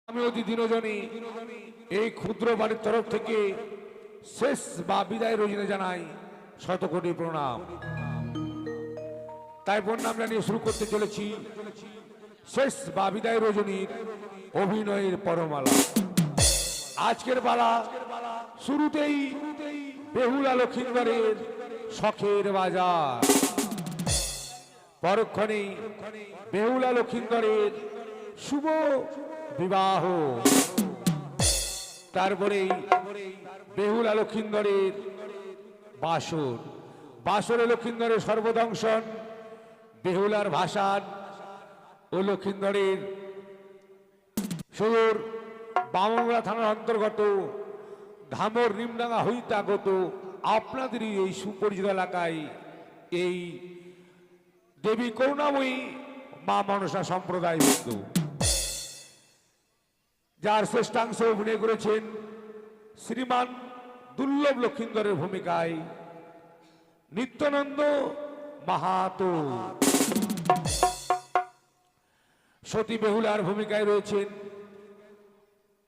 আমি অতি দিনজনী এই ক্ষুদ্র বাড়ির তরফ থেকে শেষ বা বিদায় রজনী জানাই শতকোটি প্রণাম। তাই বন্যা আমরা নিয়ে শুরু করতে চলেছি শেষ বা বিদায় রজনীর অভিনয়ের পরমালা। আজকের পালা শুরুতেই বেহুলা লক্ষিন্দরের শখের বাজার, পরক্ষণেই বেহুলা লক্ষিন্দরের শুভ বিবাহ, তারপরেই বেহুলা লক্ষিন্দরের বাসর, বাসরে লক্ষিন্দরের সর্বদংশন, বেহুলার ভাসান ও লক্ষিন্দরের সুদূর বামনগড়া থানার অন্তর্গত ধামর নিমডাঙ্গা হইতে আগত আপনাদেরই এই সুপরিচিত এলাকায় এই দেবী করুণাময়ী মা মনসা সম্প্রদায় বিন্দু, যার শ্রেষ্ঠাংশ অভিনয় করেছেন শ্রীমান দুর্লভ লক্ষিন্দরের ভূমিকায় নিত্যানন্দ মাহাতো। সতী বেহুলার ভূমিকায় রয়েছেন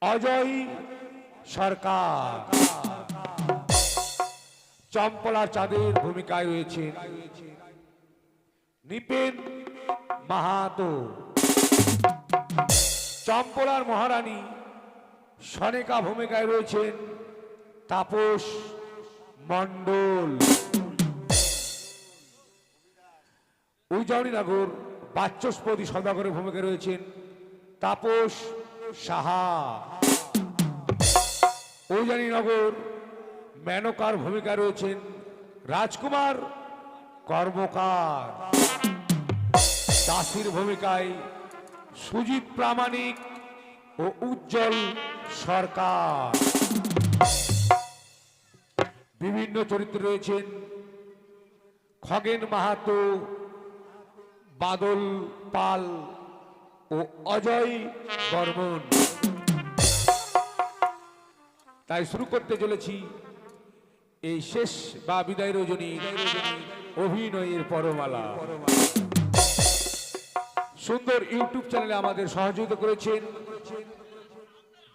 অজয় সরকার। চম্পলার চাঁদের ভূমিকায় রয়েছেন নিপেন মাহাতো। চম্পলার মহারানী সনেকা ভূমিকায় রয়েছেন তাপস মণ্ডল। উজানিনগর বাচস্পতি সদাগরের ভূমিকায় রয়েছেন তাপস সাহা। উজানিনগর মেনকার ভূমিকায় রয়েছেন রাজকুমার কর্মকার। দাসীর ভূমিকায় সুজিত প্রামাণিক ও উজ্জ্বল সরকার। বিভিন্ন চরিত্রে রয়েছেন খগেন মাহাতো, বাদল পাল ও অজয় বর্মন। তাই শুরু করতে চলেছি এই শেষ বা বিদায় রজনী অভিনয়ের পরমালা। সুন্দর ইউটিউব চ্যানেলে আমাদের সহযোগিতা করেছেন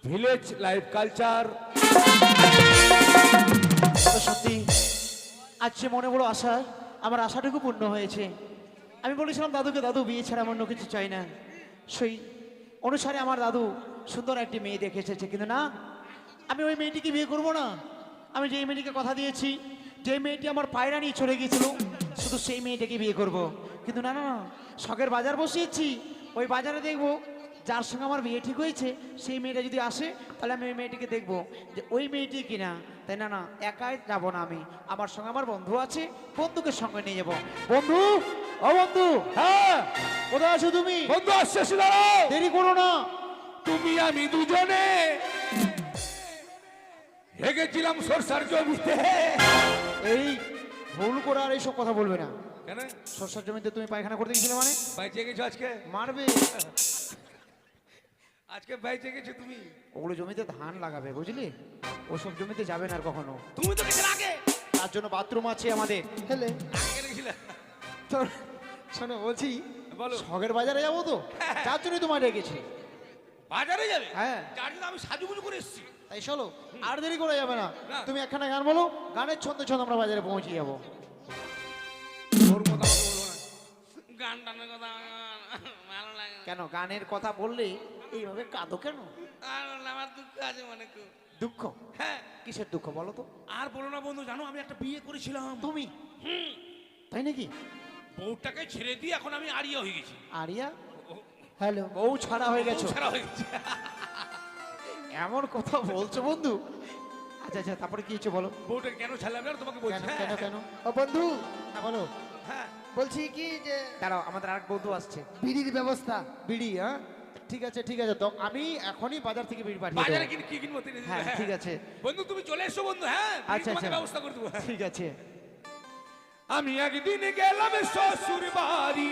ভিলেজ লাইফ কালচার। সত্যি আজ সে মনে বড় আশা, আমার আশাটুকু পূর্ণ হয়েছে। আমি বলেছিলাম দাদুকে, দাদু বিয়ে ছাড়া অন্য কিছু চাই না। সেই অনুসারে আমার দাদু সুন্দর একটি মেয়ে দেখে এসেছে, কিন্তু না, আমি ওই মেয়েটিকে বিয়ে করব না। আমি যেই মেয়েটিকে কথা দিয়েছি, যে মেয়েটি আমার পায়রা নিয়ে চলে গিয়েছিল, শুধু সেই মেয়েটাকে বিয়ে করব। কিন্তু না না না, শখের বাজার বসিয়েছি, ওই বাজারে দেখব যার সঙ্গে আমার বিয়ে ঠিক হয়েছে সেই মেয়েটা যদি আসে, তাহলে আমি ওই মেয়েটিকে দেখবো যে ওই মেয়েটি কিনা। তাই না না, একাই যাব না আমি, আমার সঙ্গে আমার বন্ধু আছে, বন্ধুকে সঙ্গে নিয়ে যাব। বন্ধু, ও বন্ধু, হ্যাঁ কোথায় আছো তুমি? বন্ধু আসছে, দাঁড়াও, দেরি করো না। তুমি আমি দুজনে হেগেছিলাম সরষার জমিতে। এই ভুল করে আর এইসব কথা বলবে না। কেন? সরষার জমিতে তুমি পায়খানা করতে গেছিলে মানে? বাইচে গেছো আজকে? মারবে। আজকে বাইচে গেছো তুমি? ওগুলো জমিতে ধান লাগাবে, বুঝলি? ওসব জমিতে যাবে না আর কখনো। তুমি তো গেছিলে আগে। তার জন্য বাথরুম আছে আমাদের। হেলে আগে গেছিলে? শোনো, বলছি বলো। শখের বাজারে যাবো তো, তার জন্যই তোমায় ডেকেছি। বাজারে যাবে? হ্যাঁ, যার জন্য আমি সাজুগুজু করে এসেছি। তাই চলো, আর দেরি করে যাবে না। না। তুমি একখানা গান বলো, গানের ছন্দে ছন্দে আমরা বাজারে পৌঁছে যাবো। ওর কথা আমাকে বলবো না। গান টানের কথা ভালো লাগে না। কেন গানের কথা বললে এইভাবে কাঁদো কেন? আর আমার দুঃখ আছে মনে খুব। দুঃখ? হ্যাঁ। কিসের দুঃখ বলো তো? আর বলো না বন্ধু, জানো আমি একটা বিয়ে করেছিলাম। তুমি? তাই নাকি? বউটাকে ছেড়ে দিয়ে এখন আমি আরিয়া হয়ে গেছি। আরিয়া? হ্যালো, বউ ছাড়া হয়ে গেছো? বউ ছাড়া হয়ে গেছে। এমন কথা বলছো বন্ধু? আচ্ছা আচ্ছা, তারপরে কি হচ্ছে বলো? বউটাকে কেন ছাড়লাম জানো তোমাকে কেন বলছি। কেন কেন? ও বন্ধু, হ্যাঁ বলো। হ্যাঁ, বলছি কি যে দাঁড়াও, আমাদের আরেক বন্ধু আসছে। বিড়ির ব্যবস্থা। বিড়ি? হ্যাঁ, ঠিক আছে ঠিক আছে, তো আমি এখনই বাজার থেকে বিড়ি পাঠিয়ে বাজারে দেবো। কি কিনবো তিনি? হ্যাঁ ঠিক আছে। বন্ধু তুমি চলে এসো বন্ধু। হ্যাঁ, আচ্ছা তোমাকে আচ্ছা, ব্যবস্থা করে দেবো। ঠিক আছে। আমি একদিন গেলাম শ্বশুর বাড়ি,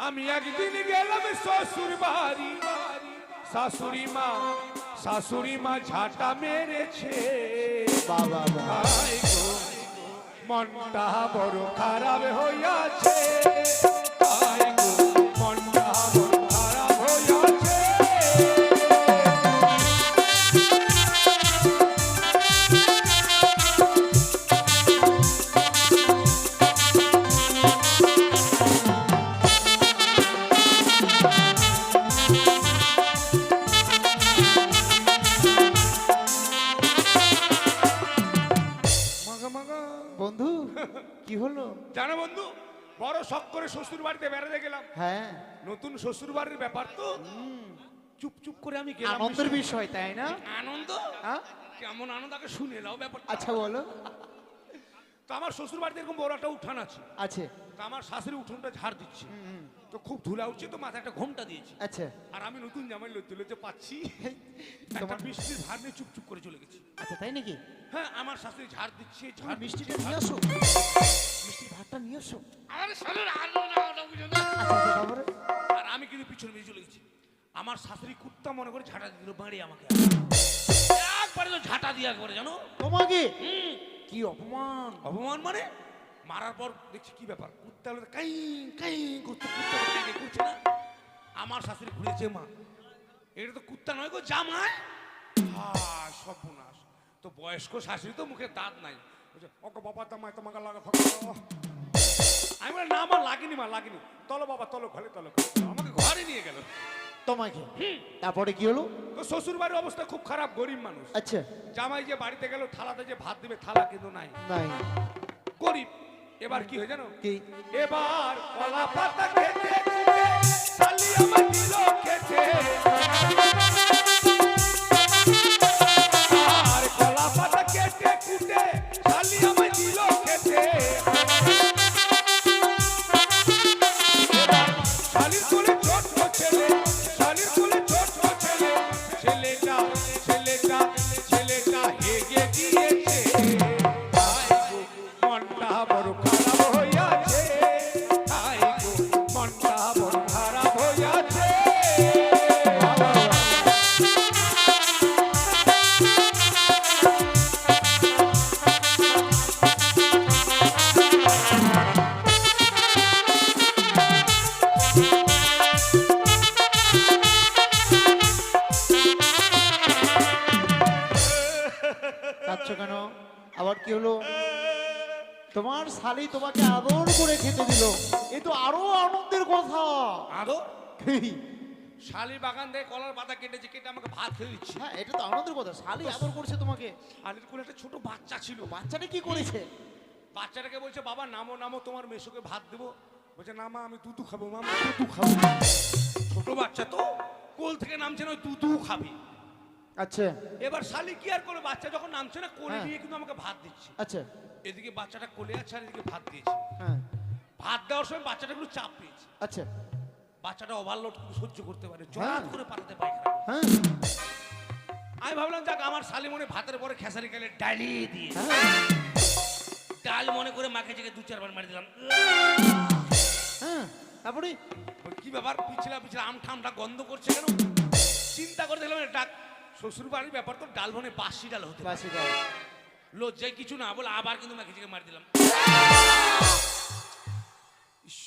আমি একদিন গেলাম শ্বশুর বাড়ি, শাশুড়ি মা ঝাঁটা মেরেছে। বাবা আয় গো, মনটা বড় খারাপ হইয়াছে। আয় গো, মনটা বড় খারাপ হইয়াছে। জানো বন্ধু, বড় শখ করে শ্বশুর বাড়িতে বেড়াতে গেলাম। হ্যাঁ, নতুন শ্বশুর বাড়ির ব্যাপার তো, চুপ চুপ করে আমি গেলাম। আনন্দের বিষয় তাই না? আনন্দ, হ্যাঁ? কেমন আনন্দ আগে শুনে নাও ব্যাপারটা। আচ্ছা বলো। তো আমার শ্বশুর বাড়িতে এরকম বড় একটা উঠান আছে। আছে। তো আমার শাশুড়ি উঠোনটা ঝাড় দিচ্ছে, তো খুব ধুলা উঠছে, তো মাথায় একটা ঘোমটা দিয়েছে। আচ্ছা আর আমি নতুন জামাই লজ্জা লজ্জা পাচ্ছি, একটা তোমার বৃষ্টির ভার নিয়ে চুপচুপ করে চলে গেছি। আচ্ছা তাই নাকি? হ্যাঁ, আমার শাশুড়ি ঝাড় দিচ্ছে, তুমি ঝাড় মিষ্টিটা দিচ্ছে, নিয়ে আসো, মিষ্টির ভাতটা নিয়ে আসো। আরে শাশুড়ি আনো না, ওটা বুঝো না। আচ্ছা আচ্ছা, তারপরে? আর আমি কিন্তু পিছনে বেরিয়ে চলে গেছি। আমার শাশুড়ি কুত্তা মনে করে ঝাঁটা দিল বাড়ি আমাকে, একবারে তো ঝাঁটা দিয়ে একবারে, জানো তোমাকে? কি অপমান! অপমান মানে মারার পর দেখছি কি ব্যাপার, কুত্তা হলো কাই কাই করতে, কুত্তা করছে না। আমার শাশুড়ি ঘুরেছে, মা এটা তো কুত্তা নয় গো, জামাই। হ্যাঁ, সর্বনাশ। তো বয়স্ক শাশুড়ি তো, মুখে দাঁত নাই, বলছে ওকে বাবা জামাই তোমাকে লাগা থাকো। আমি বলি না আমার লাগেনি, মা লাগেনি, তলো বাবা তলো, ঘরে তলো। আমাকে ঘরে নিয়ে গেল। তোমাকে? তারপরে কি হলো? তো শ্বশুর বাড়ির অবস্থা খুব খারাপ, গরিব মানুষ। আচ্ছা। জামাই যে বাড়িতে গেল, থালাতে যে ভাত দিবে, থালা কিন্তু নাই, নাই। গরিব। এবার কি হয় জানো? কি? এবার কলা পাতা খেতে খুঁটে শালি আমার দিল খেতে, আর কলা পাতা কেটে খুঁটে শালি আমার দিল খেতে। এবার শালির কোলে ছোট্ট ছেলে, শালির কোলে ছোট্ট ছেলে, ছেলেটা ছেলেটা ছেলেটা হেগে গিয়েছে। আয় গো, মনটা বড় খারাপ হইয়াছে, আয় গো, মনটা বড় খারাপ হইয়াছে। কাঁদছো কেন? আবার কি হলো? তোমার শালি তোমাকে আদর করে খেতে দিল, এ তো আরো আনন্দের কথা। আদর? কি? শালির বাগান থেকে কলার পাতা কেটেছে, কেটে আমাকে ভাত খেয়ে দিচ্ছে। হ্যাঁ, এটা তো আনন্দের কথা, শালি আদর করছে তোমাকে। শালির কোলে একটা ছোট বাচ্চা ছিল, বাচ্চাটা কি করেছে? বাচ্চাটাকে বলছে বাবা নামো নামো, তোমার মেসোকে ভাত দেবো। বলছে না মা, আমি দুধু খাবো, মা আমি দুধু খাবো। ছোট বাচ্চা তো, কোল থেকে নামছে না, ওই দুধু খাবি। আচ্ছা এবার শালি কি আর করে, বাচ্চা যখন নামছে না, কোলে হ্যাঁ। নিয়ে কিন্তু আমাকে ভাত দিচ্ছে। আচ্ছা। এদিকে বাচ্চাটা কোলে আছে, আর এদিকে ভাত দিয়েছে। হ্যাঁ। ভাত দেওয়ার সময় বাচ্চাটা একটু চাপ পেয়েছে। আচ্ছা। বাচ্চাটা ওভারলোড কিন্তু সহ্য করতে পারে, হ্যাঁ। জড়াত করে পাঠাতে পায়খানা। হ্যাঁ। আমি ভাবলাম যাক, আমার শালি মনে ভাতের পরে খেসারি খেলে ডালি দিয়ে, হ্যাঁ। ডাল মনে করে মাকে জেগে 2-4 বার মারি দিলাম। হ্যাঁ। তারপরে? কি ব্যাপার, পিছলা পিছলা আমটা গন্ধ করছে কেন? চিন্তা করে দেখলাম ডাক, শ্বশুর বাড়ির ব্যাপার তো, ডাল মনে বাসি ডাল হতে পারে। বাসি ডাল। লজ্জায় কিছু না বলে আবার কিন্তু মাকে জেগে মারি দিলাম। ইস,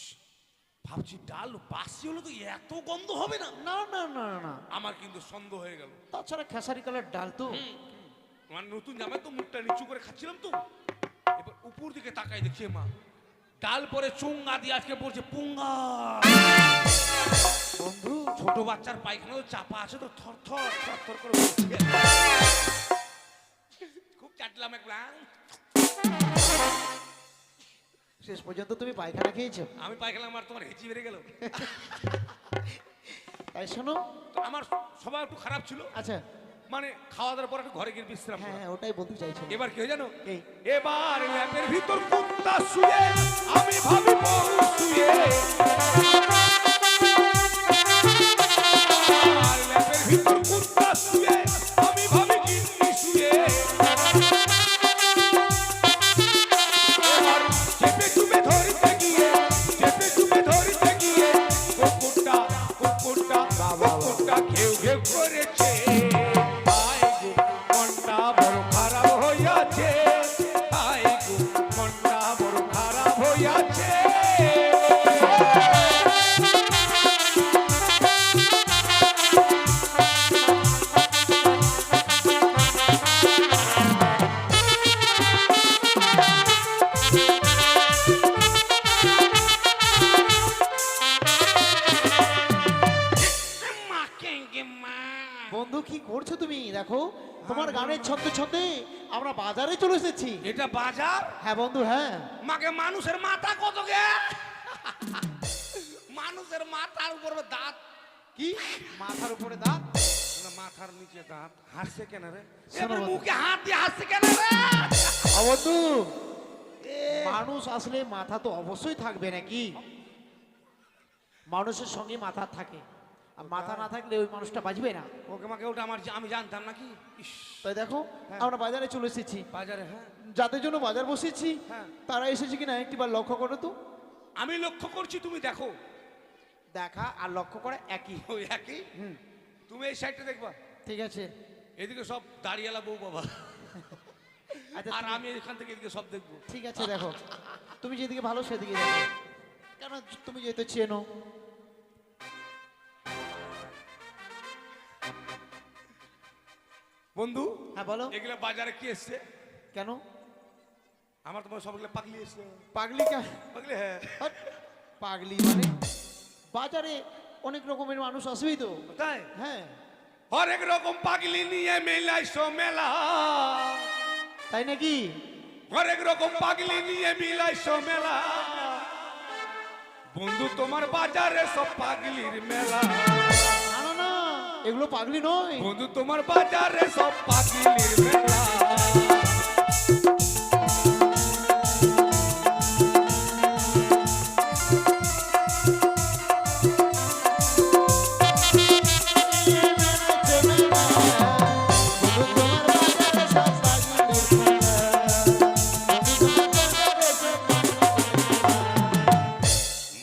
ভাবছি ডাল বাসি হলে তো এত গন্ধ হবে না। না না না না, আমার কিন্তু সন্দেহ হয়ে গেল। তাছাড়া খেসারি কালার ডাল তো। আমার নতুন জামাই তো, মুখটা নিচু করে খাচ্ছিলাম তো, এবার উপর দিকে তাকাই দেখি মা ডাল পরে চুঙ্গা দিয়ে আজকে পড়ছে পুঙ্গা। বন্ধু, ছোট বাচ্চার পায়খানা তো চাপা আছে, তো থর থর থর থর করে উঠছে। খুব চাটলাম একবার। শেষ পর্যন্ত তুমি পায়খানা খেয়েছো? আমি পায়খানা, আমার তোমার হেঁচি বেড়ে গেল। তাই শোনো, তো আমার সবাই একটু খারাপ ছিল, আচ্ছা মানে খাওয়া দাওয়ার পর একটু ঘরে গিয়ে বিশ্রাম হ্যাঁ করা। হ্যাঁ, ওটাই বলতে চাইছো। এবার কি হয় জানো? কি? এবার ল্যাপের ভিতর কুত্তা শুয়ে, আমি ভাবি বউ শুয়ে। আর ল্যাপের ভিতর কুত্তা শুয়ে, আমি ভাবি গিন্নি শুয়ে। এবার চেপে চুপে ধরতে গিয়ে, চেপে চুপে ধরতে গিয়ে কুকুরটা ঘেউ ঘেউ করেছে। আয় গো, মনটা বড় খারাপ হইয়াছে, আয় গো, মনটা বড় খারাপ হইয়াছে। বন্ধু কি করছো তুমি? দেখো তোমার গানের ছন্দে ছন্দে আমরা বাজারে চলে এসেছি। এটা বাজার? হ্যাঁ বন্ধু, হ্যাঁ। মাকে মানুষের মাথা কত গে? মানুষের মাথার উপরে দাঁত। কি মাথার উপরে দাঁত? না, মাথার নিচে দাঁত। হাসছে কেন রে? শোনো এবার বন্ধু। মুখে হাত দিয়ে হাসছে কেন রে? বন্ধু, মানুষ আসলে মাথা তো অবশ্যই থাকবে নাকি? মানুষের সঙ্গে মাথা থাকে, আর মাথা না থাকলে ওই মানুষটা বাঁচবে না। ওকে মাকে ওটা আমি জানতাম নাকি। ইস, তাই দেখো হ্যাঁ। আমরা বাজারে চলে এসেছি। বাজারে? হ্যাঁ যাদের জন্য বাজার বসেছি হ্যাঁ। তারা এসেছে কিনা একটিবার লক্ষ্য করো তো। আমি লক্ষ্য করছি, তুমি দেখো। দেখা আর লক্ষ্য করে একই। ওই একই। তুমি এই সাইডটা দেখবা, ঠিক আছে। এদিকে সব দাঁড়িয়ালা বউ বাবা, আচ্ছা আর আমি এখান থেকে এদিকে সব দেখবো। ঠিক আছে, দেখো তুমি যেদিকে ভালো সেদিকে দেখো, কেন তুমি যেহেতু চেনো। বন্ধু, হ্যাঁ বলো। এগুলা বাজারে কি এসছে? কেন আমার তোমার সবগুলো পাগলি এসছে। পাগলি? পাগলি? হ্যাঁ। হাট, পাগলি মানে বাজারে অনেক রকমের মানুষ আসবেই তো। তাই? হ্যাঁ। হরেক রকম পাগলি নিয়ে মেলাইছো মেলা। তাই নাকি? হরেক রকম পাগলি নিয়ে মিলাইছো মেলা। বন্ধু, তোমার বাজারে সব পাগলির মেলা। না না না, এগুলো পাগলি নয়। বন্ধু, তোমার বাজারে সব পাগলির মেলা।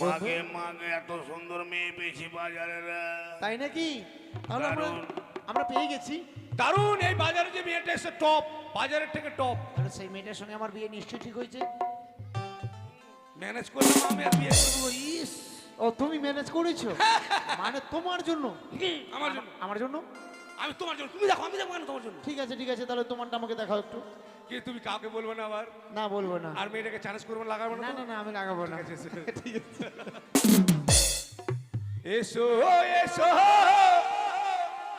মাগে মাগে এত সুন্দর মেয়ে পেয়েছি বাজারে রে। তাই নাকি? তাহলে আমরা দারুণ। আমরা পেয়ে গেছি। দারুণ, এই বাজারে যে মেয়েটা এসে টপ, বাজারের থেকে টপ। তাহলে সেই মেয়েটার সঙ্গে আমার বিয়ে নিশ্চয়ই ঠিক হয়েছে। ম্যানেজ করলাম আমি আর বিয়ে করবো। ইস, ও তুমি ম্যানেজ করেছো? মানে তোমার জন্য? আমার জন্য। আমার জন্য? আমি তোমার জন্য। তুমি দেখো, আমি দেখো কেন তোমার জন্য। ঠিক আছে ঠিক আছে, তাহলে তোমারটা আমাকে দেখাও একটু। কি তুমি কাউকে বলবে না আবার? না বলবো না। আর মেয়েটাকে চ্যালেঞ্জ করবো না, লাগাবো না না না তো? না, আমি লাগাবো না। ঠিক আছে, ঠিক আছে। এসো এসো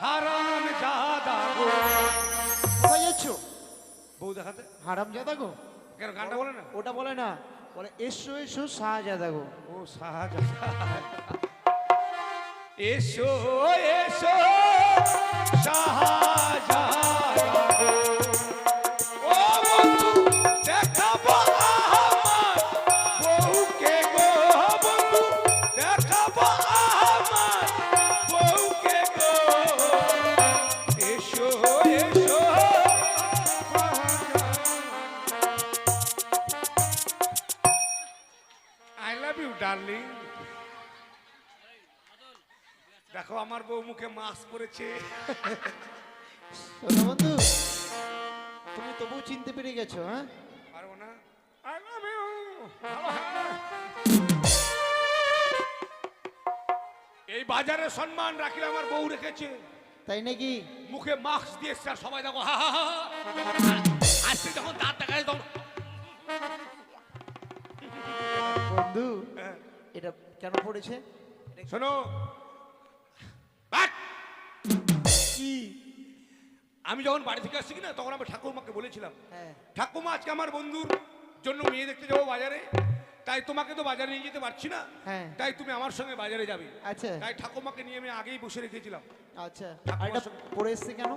হারাম জাদা গো। কোথায় যাচ্ছ? বউ দেখাতে। হারাম জাদা গো? কেন গানটা বলে না? ওটা বলে না, বলে এসো এসো শাহজাদা গো। ও শাহজাদা। এসো এসো শাহজাদা গো। ও বন্ধু, দেখাবো আমার বউকে গো। বন্ধু, দেখাবো আমার বউকে গো। এসো এসো আই লাভ ইউ ডার্লিং। দেখো আমার বউ মুখে মাস্ক পরেছে। শোনো বন্ধু, তুমি তবু চিনতে পেরে গেছো? হ্যাঁ, পারবো না। I love you. এই বাজারে সম্মান রাখলে আমার বউ রেখেছে। তাই নাকি? মুখে মাস্ক দিয়ে এসছে, আর সবাই দেখো হা হা হা হা। আসছে যখন দাঁত দেখা যায় তখন। বন্ধু, এটা কেন পড়েছে? শোনো, বাট! কি? আমি যখন বাড়ি থেকে আসছি না, তখন আমি ঠাকুরমাকে বলেছিলাম, হ্যাঁ। ঠাকুমা আজকে আমার বন্ধুর জন্য মেয়ে দেখতে যাবো বাজারে, তাই তোমাকে তো বাজারে নিয়ে যেতে পারছি না, হ্যাঁ। তাই তুমি আমার সঙ্গে বাজারে যাবে। আচ্ছা তাই ঠাকুমাকে নিয়ে আমি আগেই বসে রেখেছিলাম। আচ্ছা, ঠাকুমার আর এটা সঙ্গে- পড়ে এসছে কেন?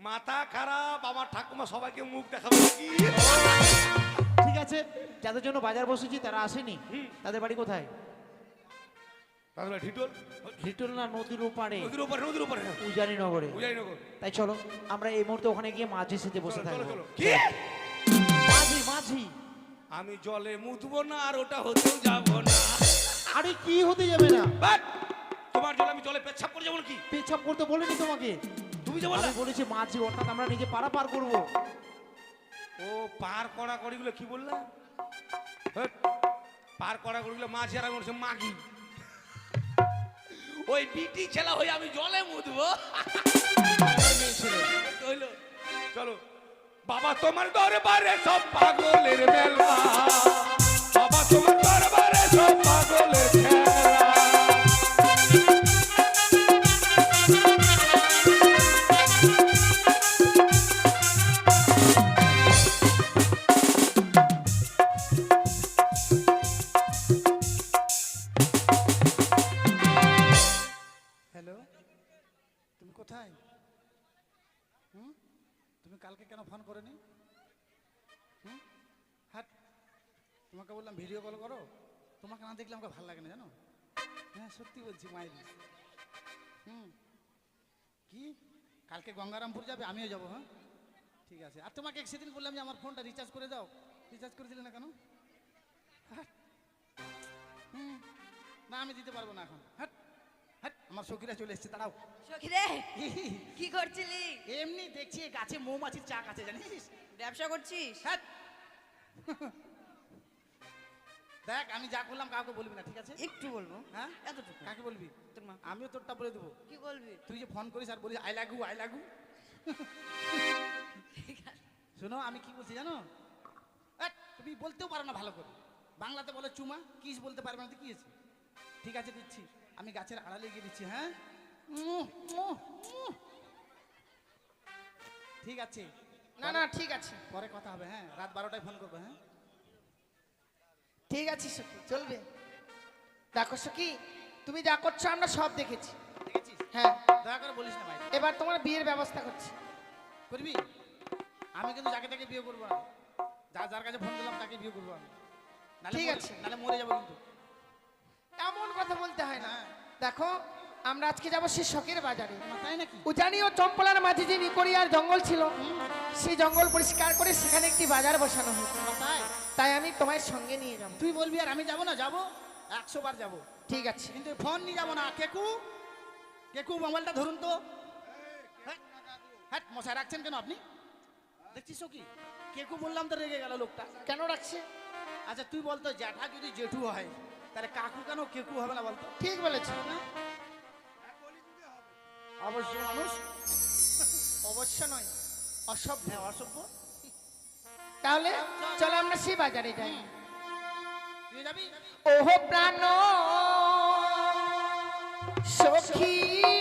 মাথা খারাপ, আমার ঠাকুমা সবাইকে মুখ দেখাবে কি। ঠিক আছে, যাদের জন্য বাজার বসেছি তারা আসেনি। তাদের বাড়ি কোথায়? তাহলে ঢিটোল, লিটল না নদীর ওপারে, নদীর উপরে, নদীর উপরে, উজানি নগরে। উজানিনগর। তাই চলো আমরা এই মুহূর্তে ওখানে গিয়ে মাঝি সেজে বসে চলো, চলো, থাকবো। চলো। কি? মাঝি মাঝি? আমি জলে মুতবো না, আর ওটা হতেও যাবো না। আরে কি হতে যাবে না? বাট! তোমার জলে আমি জলে পেচ্ছাপ করে যাবো নাকি? পেছাপ করতে বলিনি তোমাকে। তুমি যে বললে আমি বলেছি মাঝি, অর্থাৎ আমরা নিজে পারা পার করবো। ও পার করা করিগুলো কি বললে? হ্যাট, পার করা করিগুলো মাঝি, আর আমি বলছি মাগি। ওই বিটি ছেলা হয়ে আমি জলে মুতবো। হইলো, চলো। বাবা তোমার দরবারে সব পাগলের মেলা। বাবা তোমার দরবারে সব পাগলের খেলা। হ্যালো, তুমি কোথায়? হুম, তুমি কালকে কেন ফোন করনি? হুম, হ্যাঁ, তোমাকে বললাম ভিডিও কল করো, তোমাকে না দেখলে আমাকে ভালো লাগে না জানো। হ্যাঁ সত্যি বলছি মায়ের। হুম, কি কালকে গঙ্গারামপুর যাবে? আমিও যাবো। হ্যাঁ ঠিক আছে। আর তোমাকে সেদিন বললাম যে আমার ফোনটা রিচার্জ করে দাও, রিচার্জ করে দিলে না কেন? হ্যাঁ, হুম, না আমি দিতে পারবো না এখন। হ্যাঁ হ্যাঁ, আমার সখীরা চলে এসছে, দাঁড়াও। সখী রে, কি করছিলি? এমনি দেখছি এই গাছে মৌমাছির চাক আছে জানিস। ব্যবসা করছিস? হ্যাঁ দেখ, আমি যা করলাম কাউকে বলবি না, ঠিক আছে? একটু বলবো। হ্যাঁ, এতটুকু। কাকে বলবি? তোর মা। আমিও তোরটা বলে দেবো। কি বলবি? তুই যে ফোন করিস আর বলিস আই লাগু আই লাগু। ঠিক আছে। শোনো আমি কি বলছি জানো, তুমি বলতেও পারো না ভালো করে। বাংলাতে বলে চুমা, কিস বলতে পারবে না তো কি আছে? ঠিক আছে দিচ্ছি, আমি গাছের আড়ালে গিয়ে দিচ্ছি। হ্যাঁ ঠিক আছে। না না ঠিক আছে, পরে কথা হবে। হ্যাঁ রাত 12টায় ফোন করবো। হ্যাঁ ঠিক আছে সখী, চলবে। দেখো সখী, তুমি যা করছো আমরা সব দেখেছি। দেখেছিস? হ্যাঁ, দয়া করে বলিস না ভাই। এবার তোমার বিয়ের ব্যবস্থা করছি। করবি? আমি কিন্তু যাকে তাকে বিয়ে করবো না, যার কাছে ফোন দিলাম তাকে বিয়ে করবো আমি। ঠিক আছে। নাহলে মরে যাবো কিন্তু। এমন কথা বলতে হয় না। হ্যাঁ। দেখো, আমরা আজকে যাবো সেই শখের বাজারে। তাই নাকি? উজানি ও চম্পলার মাঝে যে নিকড়িয়ার জঙ্গল ছিল, সেই জঙ্গল পরিষ্কার করে সেখানে একটি বাজার বসানো হয়েছে। তাই তাই আমি তোমার সঙ্গে নিয়ে যাবো। তুই বলবি আর আমি যাবো না? যাবো, 100 বার যাবো। ঠিক আছে। কিন্তু ফোন নিয়ে যাবো না। কেকু, কেকু মোবাইলটা ধরুন তো। হ্যাঁ, হ্যাঁ মশাই রাখছেন কেন আপনি? দেখছিস কি কেকু বললাম তো রেগে গেল লোকটা। কেন রাখছে? আচ্ছা তুই বলতো, জ্যাঠা যদি জেঠু হয় তাহলে কাকু কেন কেকু হবে না বলতো? ঠিক বলেছ। অবশ্য মানুষ অবশ্য নয়, অসভ্য। হ্যাঁ অসভ্য। তাহলে চলো আমরা সেই বাজারে যাই। তুই যাবি? ওহো প্রাণ সখী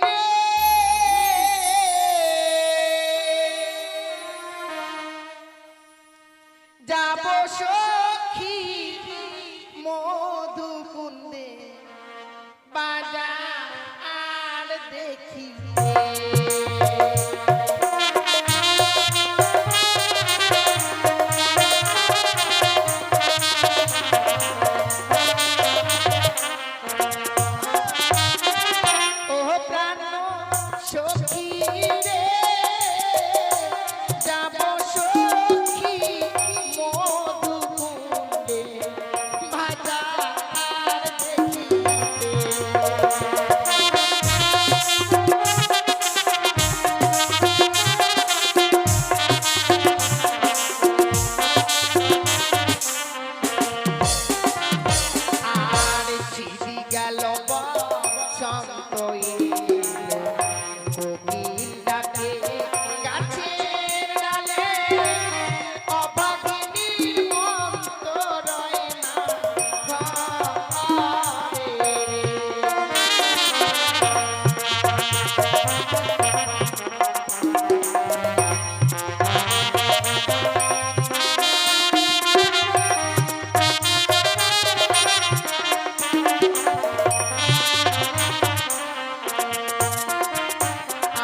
রে, যাব সখী মধুকুন্দে বাজার দেখি। ওহো প্রাণ সখী রে, যাব সখী মধুকুন্দে বাজার দেখিতে। আর ছিড়ি গেল বসন্ত এলো, কোকিল ডাকে গাছের ডালে, অভাগিনীর মন তো রয় না ঘরে।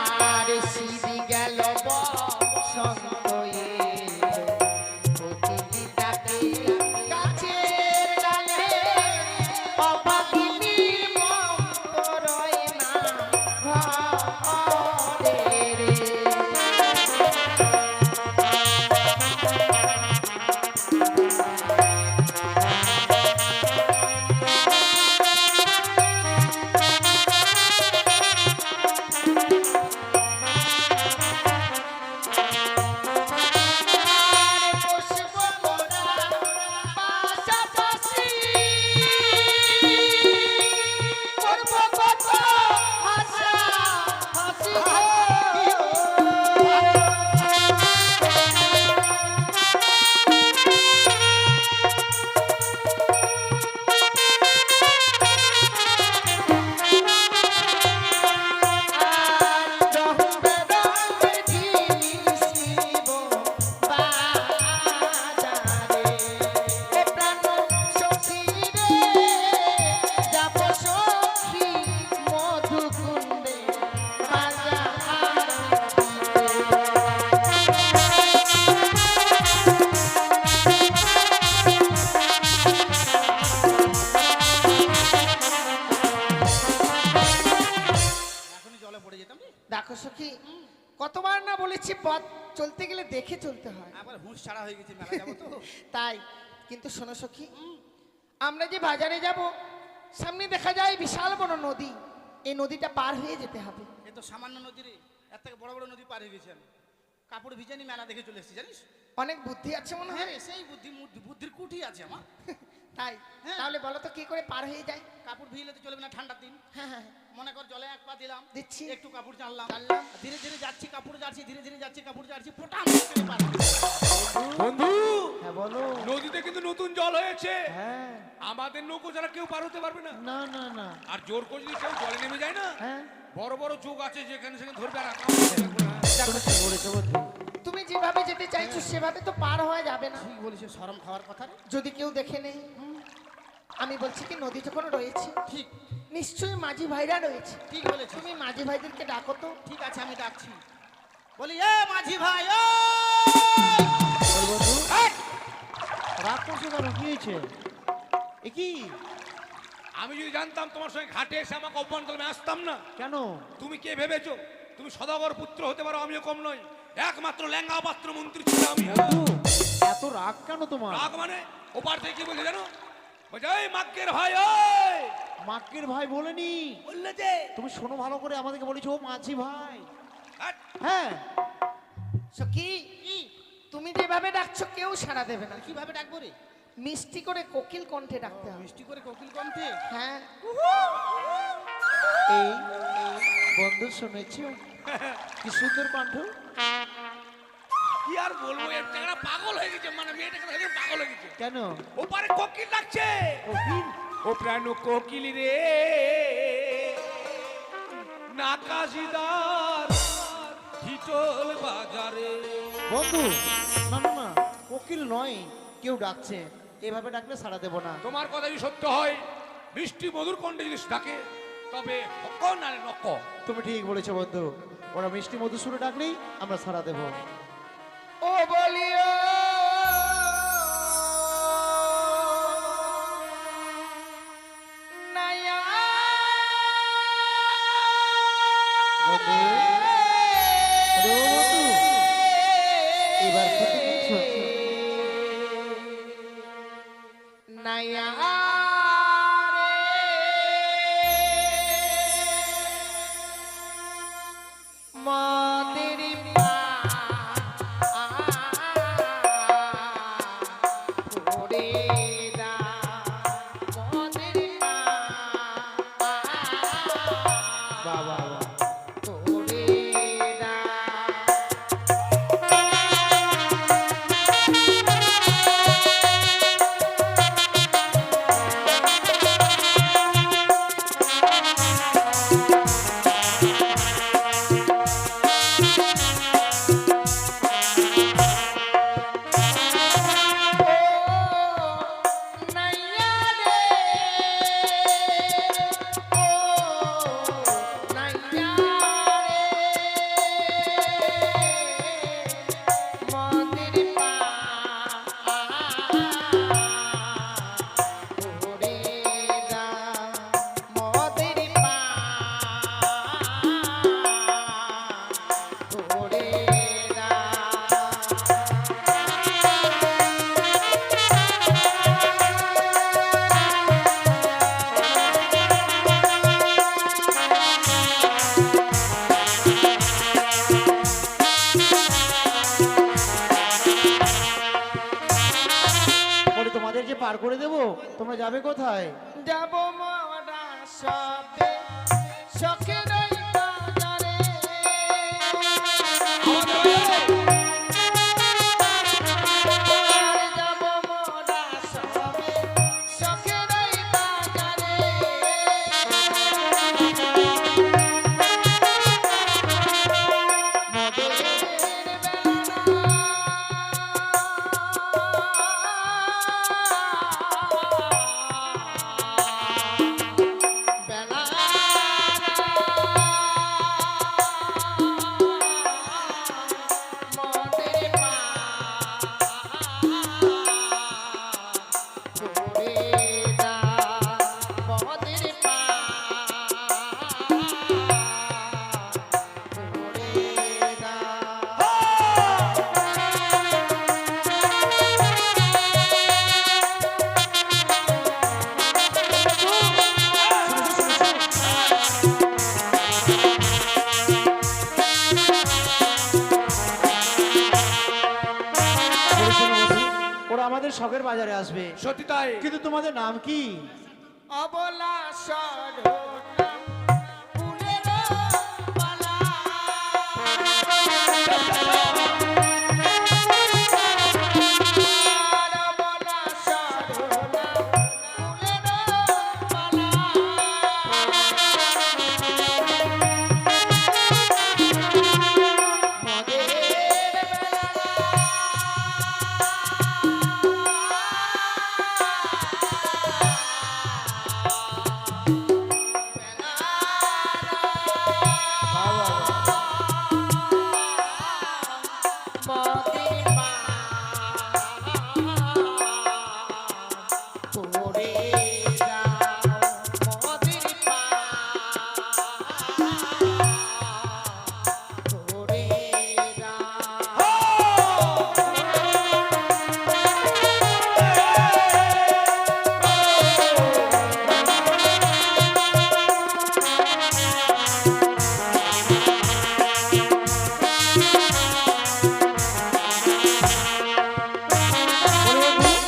আর সিঁড়ি গেল বসন্ত এলো, কোকিল ডাকে গাছের ডালে, অভাগিনীর মন তো রয় না ঘরে রে। বসবো মোরা পাশাপাশি, করবো কত হাসা হাসি গো। আর রহবে রহবে জিনিস নিব বাজারে। ও প্রাণ সখী রে, যাব সখী মধুকুন্দে দেখো সখী, কতবার না বলেছি পথ চলতে গেলে দেখে চলতে হয়। আবার হুঁশ ছাড়া হয়ে গেছে, মেলা যাবো তো। তাই কিন্তু শোনো সখী, আমরা যে বাজারে যাব, সামনে দেখা যায় বিশাল বড় নদী। এই নদীটা পার হয়ে যেতে হবে। এ তো সামান্য নদী রে, এর থেকে বড় বড় নদী পার হয়ে গেছে। আমি কাপড় ভিজানি মেলা দেখে চলে এসেছি, জানিস? অনেক বুদ্ধি আছে মনে হ্যাঁ হয়। রে, সেই বুদ্ধির কুঠি আছে আমার। তাই হ্যাঁ। তাহলে বলো তো কি করে পার হয়ে যায়? কাপড় ভিজলে তো চলবে না ঠান্ডার দিন। হ্যাঁ হ্যাঁ, মনে কর জলে এক পা দিলাম, দিচ্ছি। একটু কাপড় টানলাম, টানলাম। ধীরে ধীরে যাচ্ছি কাপড় যাচ্ছি, ধীরে ধীরে যাচ্ছি কাপড় যাচ্ছি, ফোটাম করে পার হয়ে গেছি। বন্ধু, হ্যাঁ বলো। নদীতে কিন্তু নতুন জল হয়েছে। হ্যাঁ, আমাদের নৌকো যারা কেউ পার হতে পারবে না। না না না, আর জোর করে যদি কেউ জলে নেমে যায় না, হ্যাঁ বড় বড় চোখ আছে যেখানে সেখানে ধরবে আর তুমি ঠিক বলেছো বন্ধু। তুমি যেভাবে যেতে চাইছো সেভাবে তো পার হওয়া যাবে না। ঠিক বলিস, শরম খাওয়ার কথা রে। যদি কেউ দেখে নেই। আমি বলছি কি, নদী যখন রয়েছে ঠিক নিশ্চয়ই মাঝি ভাইরা রয়েছে। ঠিক বলেছিস। তুমি মাঝি ভাইদেরকে ডাকো তো। ঠিক আছে, আমি ডাকছি। বলি এ মাঝি ভাই, ও বল বন্ধু, রাগ করছো কেন? কি হয়েছে? এ কি? আমি যদি জানতাম তোমার সঙ্গে ঘাটে এসে আমাকে অপমান করবে, আসতাম না। কেন? তুমি কে ভেবেছো? তুমি সদাগর পুত্র হতে পারো, আমিও কম নই। একমাত্র ল্যাঙ্গা পাত্র মন্ত্রী ছিল আমি। বন্ধু, এত রাগ কেন তোমার? রাগ মানে ওপার থেকে কি বলছে জানো? বলছে এই মাক্কের ভাই, ওই মাক্কির ভাই বলেনি। বললে যে তুমি শোনো ভালো করে, আমাদেরকে বলেছো ও মাঝি ভাই। হাট, হ্যাঁ, সখী, তুমি যেভাবে ডাকছো কেউ সাড়া দেবে না। কিভাবে ডাকবো রে? মিষ্টি করে কোকিল কণ্ঠে ডাকতে হবে। মিষ্টি করে কোকিল কণ্ঠে। হ্যাঁ, এই বন্ধু শুনেছো কি সুন্দর কণ্ঠ? কি আর বলবো, এর টাকা পাগল হয়ে গেছে, মানে মেয়েটাকে দেখে পাগল হয়ে গেছে। কেন? ওপারে কোকিল ডাকছে, কোকিল? ও প্রাণ কোকিল রে নাকাশিদার হিটল বাজারে। বন্ধু, না না না, কোকিল নয়, কেউ ডাকছে। এভাবে ডাকলে সাড়া দেবো না। তোমার কথা যদি সত্য হয়, মিষ্টি মধুর কণ্ঠে যদি ডাকে, তবে হক নারে নক। তুমি ঠিক বলেছো বন্ধু, ওরা মিষ্টি মধু সুরে ডাকলেই আমরা সাড়া দেবো। ও বলিও নাইয়া বন্ধু, আরে ও বন্ধু, এবার সত্যি কিছু হচ্ছে। নাইয়া মাদেরি পা ওরে দা মাদেরি পা বাহ বাহ বাহ। ওরে দা। বলি তোমাদের যে পার করে দেবো, তোমরা যাবে কোথায়? যাব মোরা সবে শখের ওই বাজারে। যাব মোরা সবে শখের ওই বাজারে। বেলা শখের বাজারে আসবে। সত্যি তাই। কিন্তু তোমাদের নাম কি? অবলা সরলা ফুলের মালা। অবলা সরলা ফুলের মালা। মদের মদের মা করে দাও মদের মা করে দাও।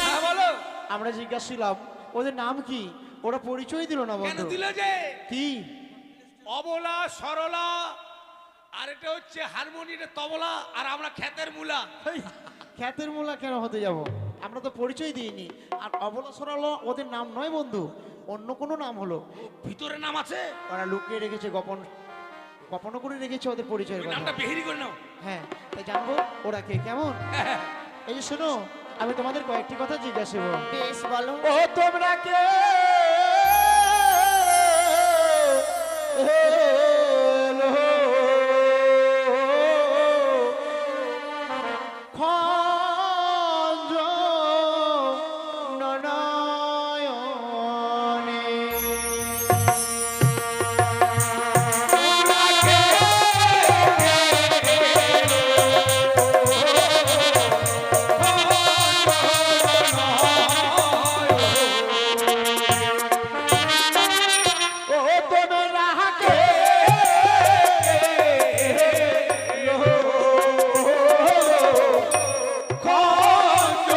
হ্যাঁ বলো। আমরা জিজ্ঞাসা ছিলাম ওদের নাম কি, ওরা পরিচয় দিল না কেন বন্ধু। দিল যে? কি? অবলা সরলা, আর এটা হচ্ছে হারমোনি, এটা তবলা, আর আমরা ক্ষেতের মূলা। হেই, খ্যাতের মূলা কেন হতে যাব? আমরা তো পরিচয় দিইনি। আর অবলা সরল ওদের নাম নয় বন্ধু, অন্য কোনো নাম হলো। ভিতরে নাম আছে, ওরা লুকিয়ে রেখেছে, গোপন করে রেখেছে ওদের পরিচয়ের ওই কথা। নামটা বেহেরি করে নাও। হ্যাঁ, তাই জানবো ওরা কে কেমন। এই যে শোনো, আমি তোমাদের কয়েকটি কথা জিজ্ঞাসা করবো। বেশ বলো। ও তোমরা কে খঞ্জ নয়নে ও তোমরা কে খঞ্জ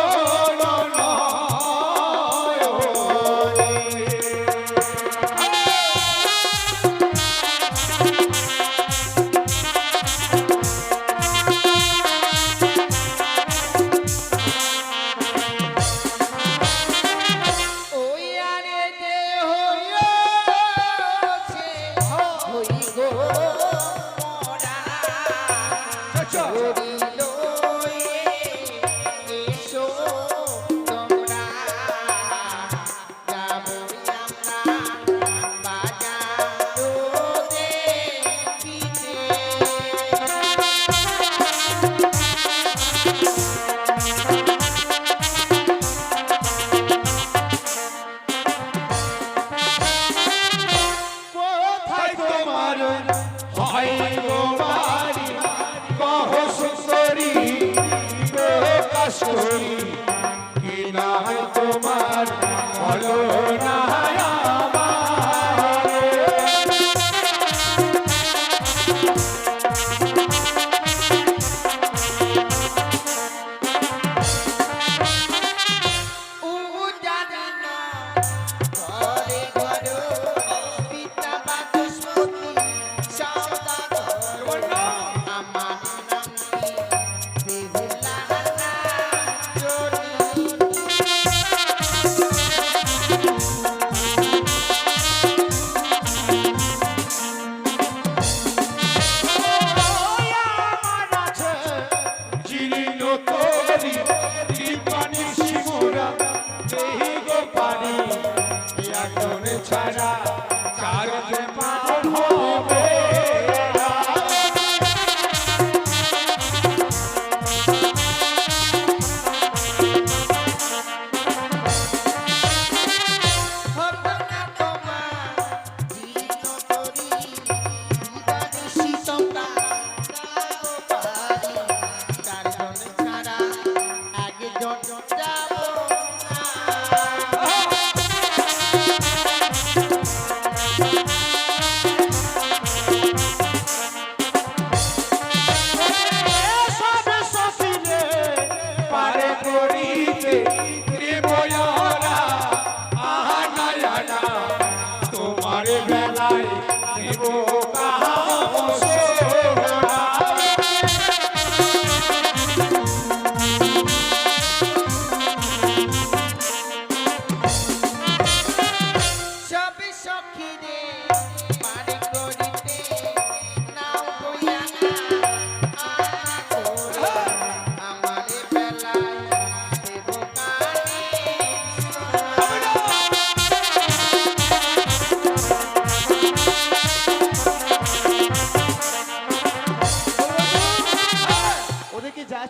ওই আরে যে হইছে হই গো মোরা হরিল এসো তোমরা যাবো আমরা বাজারো দেখিতে। কোথায় তোমার হয় গো বাড়ি, কহ সুখ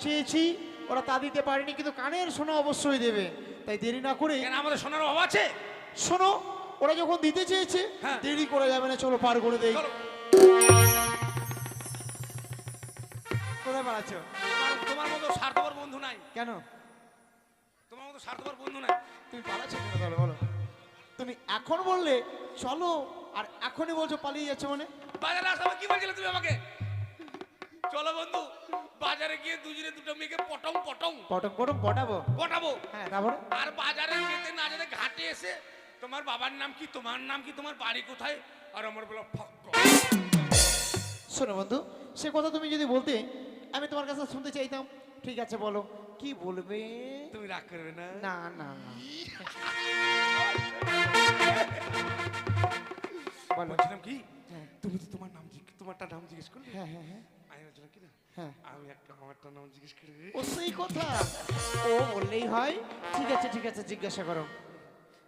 চেয়েছি ওরা তা দিতে পারেনি, কিন্তু কানের সোনা অবশ্যই দেবে। তাই দেরি না করে কেন আমাদের সোনার অভাব আছে? শোনো, ওরা যখন দিতে চেয়েছে হ্যাঁ। দেরি করা যাবে না, চলো পার করে দেই। চলো। কোথায় পালাচ্ছ? তোমার মতো স্বার্থপর বন্ধু নাই, কেন তোমার মতো স্বার্থপর বন্ধু নাই। তুমি পালাচ্ছ কেন তাহলে বলো? তুমি এখন বললে চলো আর এখনই বলছো পালিয়ে যাচ্ছে মানে? বাজারে আসার কি বলছিলে তুমি আমাকে? চলো বন্ধু, বাজারে গিয়ে দুজনে দুটো মেয়েকে পটং পটং পটক পটক পটাবো। পটাবো। হ্যাঁ তারপরে আর বাজারে যেতে না যেতে ঘাটে এসে তোমার বাবার নাম কি, তোমার নাম কি, তোমার বাড়ি কোথায়, আর আমার বলো ফক। শোনো বন্ধু, সে কথা তুমি যদি বলতে আমি তোমার কাছে শুনতে চাইতাম। ঠিক আছে বলো, কি বলবে? তুমি রাগ করবে না? না না না, বলো। বলছিলাম কি, হ্যাঁ। তুমি তো তোমার নাম তোমারটা নাম জিজ্ঞেস করলে, হ্যাঁ হ্যাঁ হ্যাঁ আমি বলছিলাম কি না, হ্যাঁ, আমি একটা আমারটা নাম জিজ্ঞেস করে ও সেই কথা। ও বললেই হয়। ঠিক আছে ঠিক আছে, জিজ্ঞাসা করো।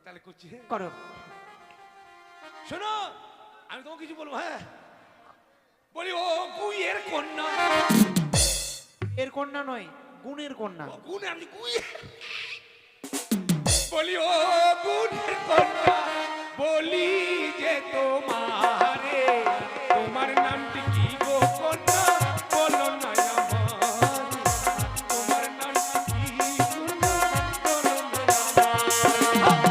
তাহলে করছি। হ্যাঁ করো। শোনো, আমি তোমাকে কিছু বলবো। হ্যাঁ বলি, ও গুইয়ের কন্যা। এর কন্যা নয়, গুণের কন্যা। ও গুণ, আমি গুই বলি, ও গুণের কন্যা, বলি যে তোমারে, তোমার নামটি কি গো কন্যা, বলো না আমার, তোমার নামটি কি কন্যা, বলো না আমার।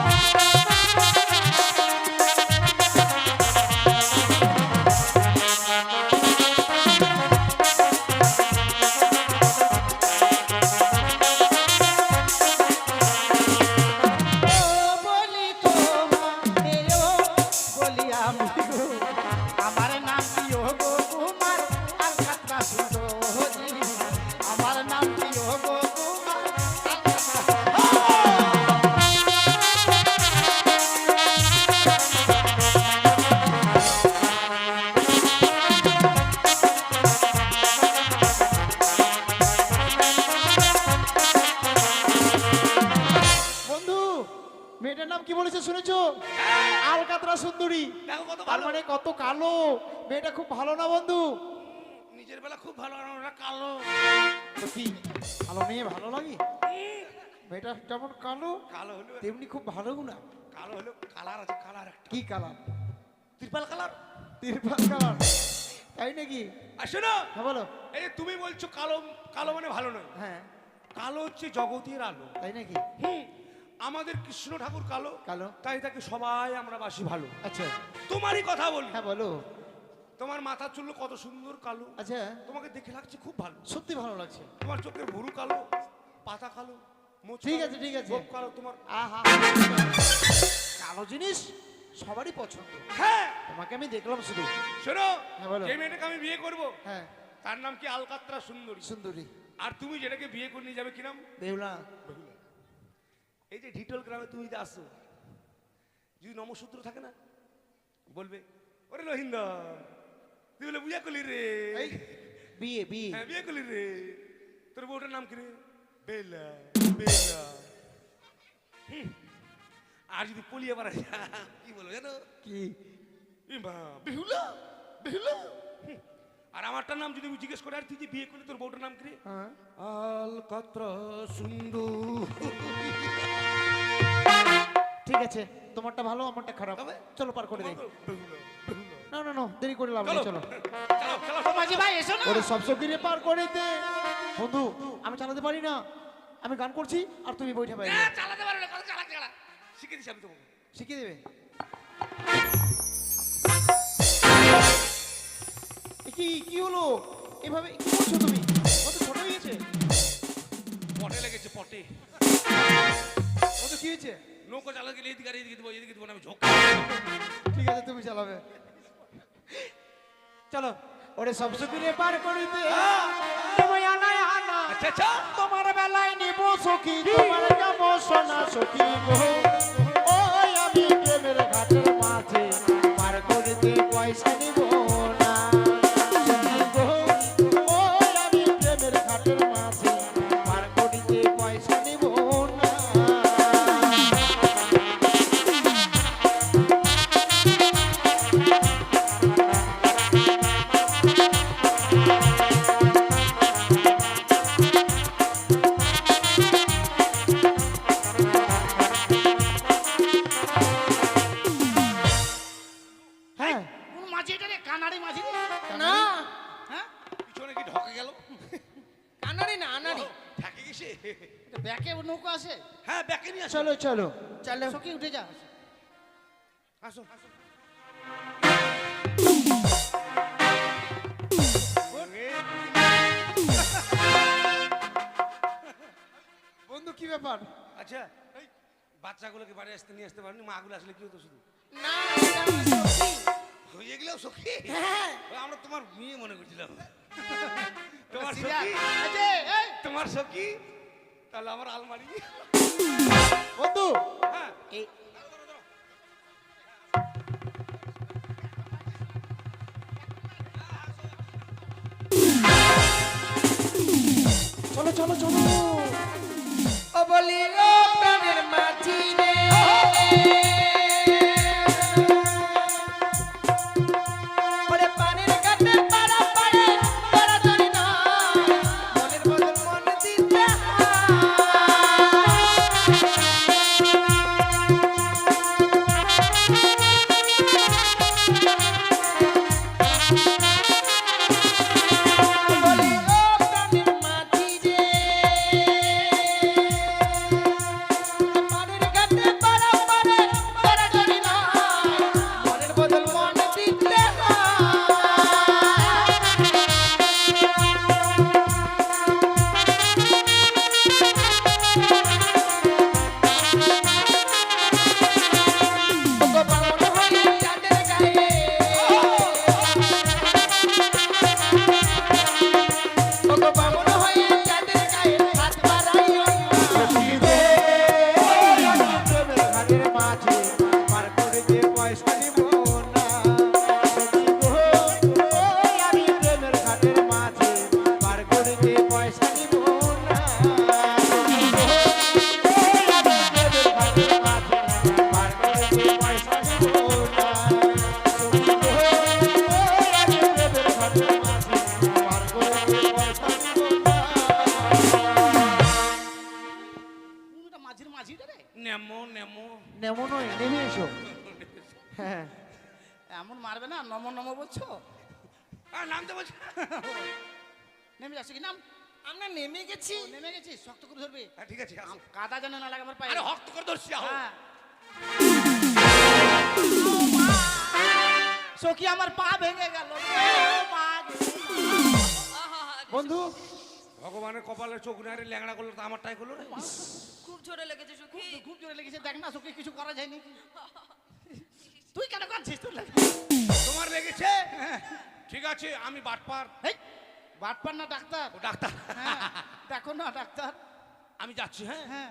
বলি তোমারেও বলি আমি গো, আমার নাম কি ও গো কুমার আর কাতরা সুন্দরী, আমার নাম কি ও গো কুমার আর কাতরা। বন্ধু, মেয়েটার নাম কি বলেছে শুনেছো? আলকাতরা সুন্দরী। দেখো কত তার ভালো, মানে কত কালো। মেয়েটা খুব ভালো না বন্ধু? নিজের বেলা খুব ভালো, আর ওরা কালো। তো কি কালো মেয়ে ভালো লাগে? মেয়েটা যেমন কালো কালো হলো, তেমনি খুব ভালো না? কালো হলো, কালার আছে, কালার একটা কি কালার? ত্রিপাল কালার। তিরপাল কালার, তাই নাকি? আর শোনো, হ্যাঁ বলো। এই যে তুমি বলছো কালো, কালো মানে ভালো নয়। হ্যাঁ, কালো হচ্ছে জগতের আলো। তাই নাকি? আমাদের কৃষ্ণ ঠাকুর কালো, কালো, তাই তাকে সবাই আমরা বাসি ভালো। আচ্ছা। তোমারই কথা বলি, হ্যাঁ বলো। তোমার মাথার চুল কত সুন্দর কালো, আচ্ছা, তোমাকে দেখে লাগছে খুব ভালো। সত্যি ভালো লাগছে। তোমার চোখের ভুরু কালো, পাতা কালো, মোচ ঠিক কালো, আছে, ঠিক আছে। গোঁফ কালো তোমার। আহা, কালো জিনিস সবারই পছন্দ। হ্যাঁ তোমাকে আমি দেখলাম শুধু। শোনো, হ্যাঁ, বলো। যে মেয়েটাকে আমি বিয়ে করব হ্যাঁ, তার নাম কি আলকাত্রা সুন্দরী। সুন্দরী। আর তুমি যেটাকে বিয়ে করে নিয়ে যাবে কি নাম? বেহুলা। এই যে ঢিটল গ্রামে তুমি যে আসো, যদি নমসূত্র থাকে না, বলবে ওরে লোহিন্দা, তুই বলে বুঝা করলি রে। এই, বিয়ে বিয়ে। হ্যাঁ বিয়ে করলি রে, তোর বউটার নাম কি রে? বেলা। বেলা। আর যদি পলিয়ে পারা কি বলবো জানো? কি? বেহুলা। বেহুলা। আর আমারটার নাম যদি জিজ্ঞেস করে, আর তুই যে বিয়ে করলি তোর বউটার নাম কি রে? হ্যাঁ, আলকাত্রা সুন্দর। ঠিক আছে, তোমারটা ভালো আমারটা খারাপ। তবে? চলো পার করে দেই। বেহুলা। বেহুলা। না না না, দেরি করে লাভ নেই, চলো। চালাও, চালাও, মাঝি ভাই এসো না। ওরে সব সকিরে পার করে দে। বন্ধু, আমি চালাতে পারি না, আমি গান করছি আর তুমি বইটা পাই। চালাতে পারো না, চালা চালা শিখে দিচ্ছি আমি তোমাকে। শিখিয়ে দেবে? এ কি কি হলো? এভাবে কি করছো তুমি? কত ছোট হয়ে গেছে। পটে লেগেছে, পটে। কত কি হয়েছে? নৌকো চালা গেলে এদিকে আর এদিকে দেবো, এদিকে দেবো না, আমি ঝোঁক। ঠিক আছে, তুমি চালাবে। চলো, ওরে সব সকিরে পার করে দে। তুমি আনায় আনা, আচ্ছা আচ্ছা। তোমার বেলায় নিব সখী, তোমার যাব সোনা সখী গো। ওই আমি প্রেমের ঘাটের মাঝে পার করিতে পয়সা নিব না সখী গো। ওই আমি প্রেমের ঘাটের মাঝে পার করিতে পয়সা নিব না। কিসে? এটা ব্যাকে নৌকা আসে। হ্যাঁ ব্যাকে নিয়ে আসো। চলো চলো চলো সখী উঠে যা। আসো আসো। বন্ধু কি ব্যাপার? আচ্ছা এই বাচ্চাগুলোকে বাড়ি আসতে নিয়ে আসতে পারেনি, মাগুলো আসলে কি হতো শুধু? না এটা আমার সখী। হয়ে গেলেও সখী? হ্যাঁ আমরা তোমার মেয়ে মনে করছিলাম। তোমার সিরিয়াল। সখী? এই যে, এই, তোমার সখী? তাহলে আমার আলমারি। বন্ধু হ্যাঁ এই চলো চলো চলো। ও বলি ও প্রাণের মাঝি রে ওরে পানির কাছে পাড়া পাড়ে পাড়া ধরি না মনের বদল মন দিতে বলি ও প্রাণের মাঝি রে পানির কাছে পাড়া পাড়ে পাড়া ধরি না মনের বদল মন দিতে ওগো বামন হয়ে চাঁদের গায়ে ওগো বামন হয়ে চাঁদের গায়ে হাত বাড়াইও প্রেমের ঘাটের মাঝে পার করে যে পয়সা নিব না। সখী গো, ওই আমি প্রেমের ঘাটের মাঝে পার করে যে পয়সা নিব না। সখী গো, ওই আমি প্রেমের ঘাটের মাঝে পার করে যে পয়সা নিব না। সখী গো, ওই আমি প্রেমের ঘাটের মাঝে পার করে যে পয়সা নিব না। কোনটা মাঝির মাঝি রে? নেমো নেমো। নেমো নয়, নেমে এসো। হ্যাঁ এমন মারবে না, নম নম বলছো। আর নামতে বলছি। নেমে যাচ্ছে কি নাম? আমরা নেমে গেছি ও, নেমে গেছিস, শক্ত করে ধরবি। হ্যাঁ ঠিক আছে আসো। কাদা যেন না লাগে আমার পায়ে। আরে হক্ত করে ধরছি আহো। হ্যাঁ। সখী আমার পা ভেঙে গেল ও মা রে। বন্ধু ভগবানের কপালে চোখ নারে ল্যাংড়া করলো তো আমারটাই করলো রে। খুব জোরে লেগেছে সখী। খুব জোরে লেগেছে, দেখ না সখী কিছু করা যায়নি। তুই কেন কাঁদছিস? তোর লাগে। তোমার লেগেছে? ঠিক আছে আমি বাটপার। হেই, বাটপার না ডাক্তার? ও ডাক্তার। হ্যাঁ, দেখো না ডাক্তার। আমি যাচ্ছি হ্যাঁ। হ্যাঁ,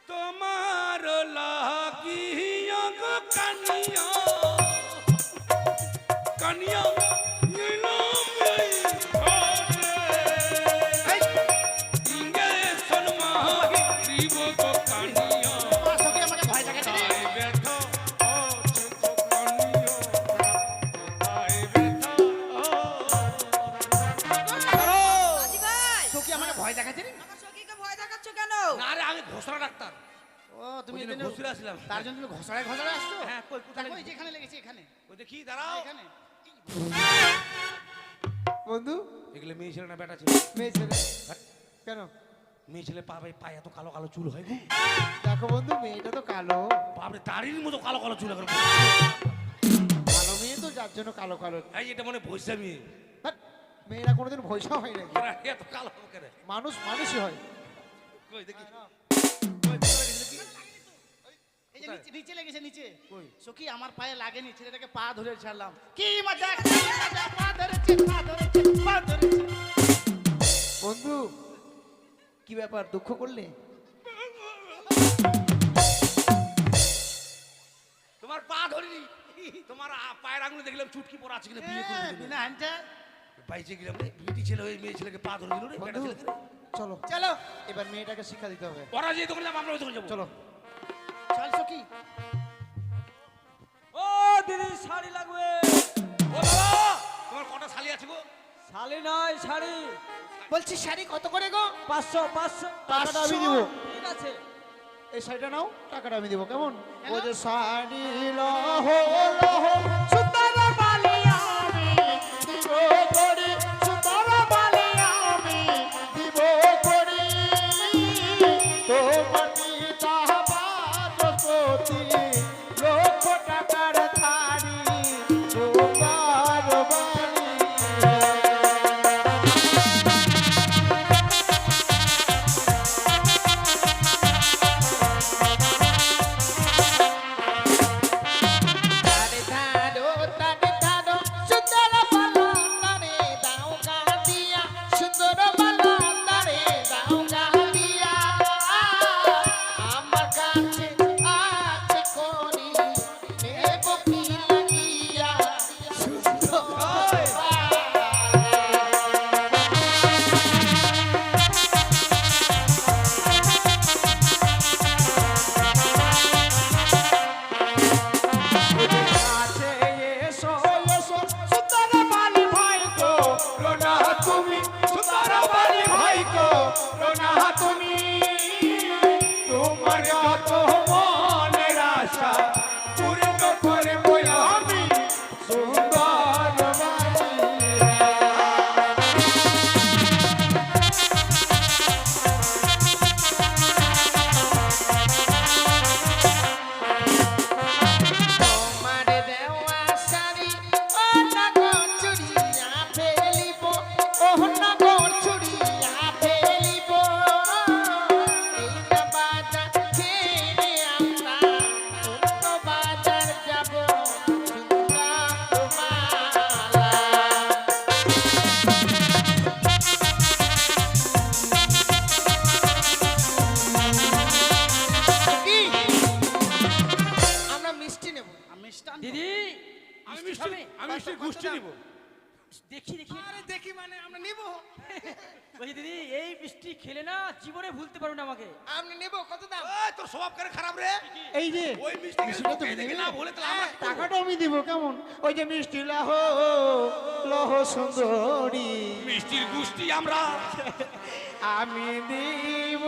তোমার লাগিয়া গো কানিয়া কানিয়া নীলম এই ঘরে ইঙ্গে সনমা জীব গো কানিয়া তোমার সখী আমাকে ভয় দেখাচ্ছে রে। আই ব্যথা ও ছোট কানিয়া আই ব্যথা আজি ভাই, সখী আমাকে ভয় দেখাচ্ছে রে। আমার সখীকে ভয় দেখাচ্ছ কেন? না রে আমি ঘোষণা ডাক্তার। ও তুমি ওই জন্য এখানে- ঘুষরে আসলাম। তার জন্য তুমি ঘষড়ায় ঘষড়ায় আসছো? হ্যাঁ, কই, কোথায় দেখো, এই লেগেছে? যে এখানে লেগেছে, এখানে। ওই দেখি দাঁড়াও। এখানে। বন্ধু এগুলো মেয়ে ছেলে না বেটা ছেলে? মেয়ে ছেলে কেন? মেয়ে ছেলে পায়ে এত কালো কালো চুল হয় গো। দেখো বন্ধু মেয়েটা তো কালো। বাপরে দাড়ির মতো কালো কালো চুল এখন। কালো মেয়ে তো যার জন্য কালো কালো। এই এটা মনে ভৈসা মেয়ে। ধ্যাৎ, মেয়েরা কোনোদিন ভয়সা হয় নাকি? এরা এত কালো কেন? মানুষ মানুষই হয়। কই দেখি। কই কোথায় গেছে দেখি? এই যে কোথায়? নিচে লেগেছে, নিচে। কই? সখী আমার পায়ে লাগেনি, ছেলেটাকে পা ধরে ছাড়লাম। কি মজা, কি মজা, পা ধরেছে, পা ধরেছে, পা ধরেছে। বন্ধু কি ব্যাপার, দুঃখ করলে? তোমার পা ধরিনি। তোমার পায়ের আঙুলে দেখলাম চুটকি পড়া আছে কিনা বিয়ে করে হ্যাঁ, দিবে। বিনা আনটা। বাইচে গেলাম রে। বিটি ছেলে ওই মেয়ে ছেলেকে পা ধরে দিল রে। বেটা বন্ধু ছেলেকে রে। চলো চলো, এবার মেয়েটাকে শিক্ষা দিতে হবে। ওরা যে দোকানে যাবো আমরা ওই দোকানে যাবো। চলো চল সখী। ও দিদি শাড়ি লাগবে। ও বাবা তোমার কটা শালি আছে গো? শাড়ি নয় শাড়ি। বলছি শাড়ি কত করে গো? 500 500 টাকাটা আমি দিব। ঠিক আছে। এই শাড়িটা নাও, টাকাটা আমি দিব কেমন? কেন? ও যে শাড়ি লহ লহ সুন্দর বালি আমি দিব করি, সুন্দর বালি আমি দিব করি। দেখি দেখি আরে দেখি মানে আমরা নিব। বলছি দিদি এই মিষ্টি খেলে না জীবনে ভুলতে পারবো না আমাকে। আপনি নিব কত দাম? এই, তোর স্বভাব করে খারাপ রে। এই যে ওই মিষ্টি মিষ্টিটা তুমি দেখে নেবে? না বলে তাহলে আমরা কি করবো? টাকাটা আমি দিব কেমন? ওই যে মিষ্টি লাহ লহ সুন্দরী মিষ্টির গুষ্টি আমরা। আমি দিব।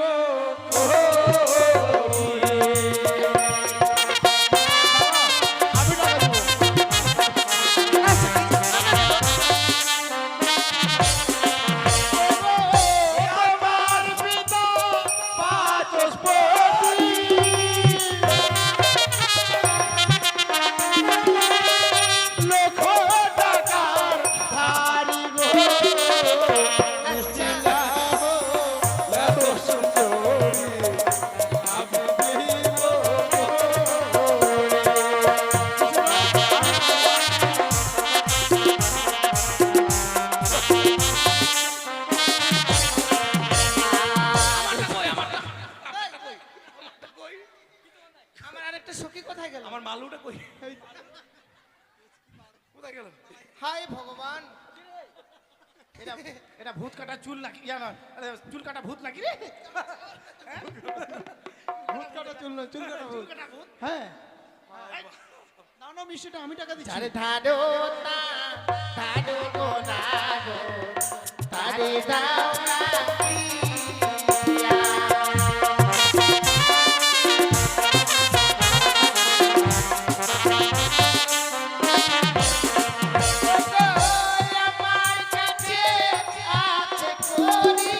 আমি টাকা দিব। আমার পিতা বাচস্পতি। লক্ষ টাকার ধারি গো মিষ্টি লাহ লহ সুন্দরী আমি দিব। আমারটা কই, আমারটা? আমারটা কই? আমারটা কই? আমার আরেকটা সখী কোথায় গেল? আমার মালুটা কই? কোথায় গেল? হায় ভগবান, এটা এটা ভূত কাটা চুল নাকি? ইয়া না, আরে চুল কাটা ভূত নাকি রে? ভূত কাটা চুল নয়, চুল কাটা ভূত। কাটা ভূত? হ্যাঁ না না মিষ্টিটা আমি টাকা দিচ্ছি। আরে ধারো না ধারো গো না গো তারে দাও না দিয়া। আমার কাছে আছে করি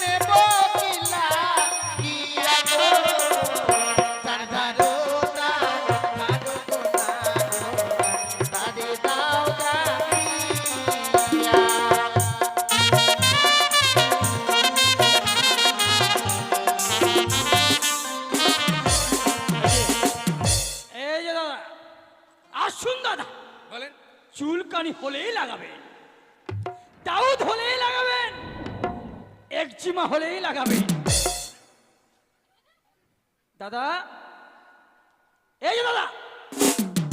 নেব কিলা দিয়া গো তার ধারো না ধারো গো না গো তারে দাও না দিয়া। এই যে দাদা আসুন দাদা, বলেন। চুলকানি হলেই লাগাবেন, দাউদ হলেই লাগাবেন, একজিমা হলেই লাগাবেন। দাদা এই যে দাদা,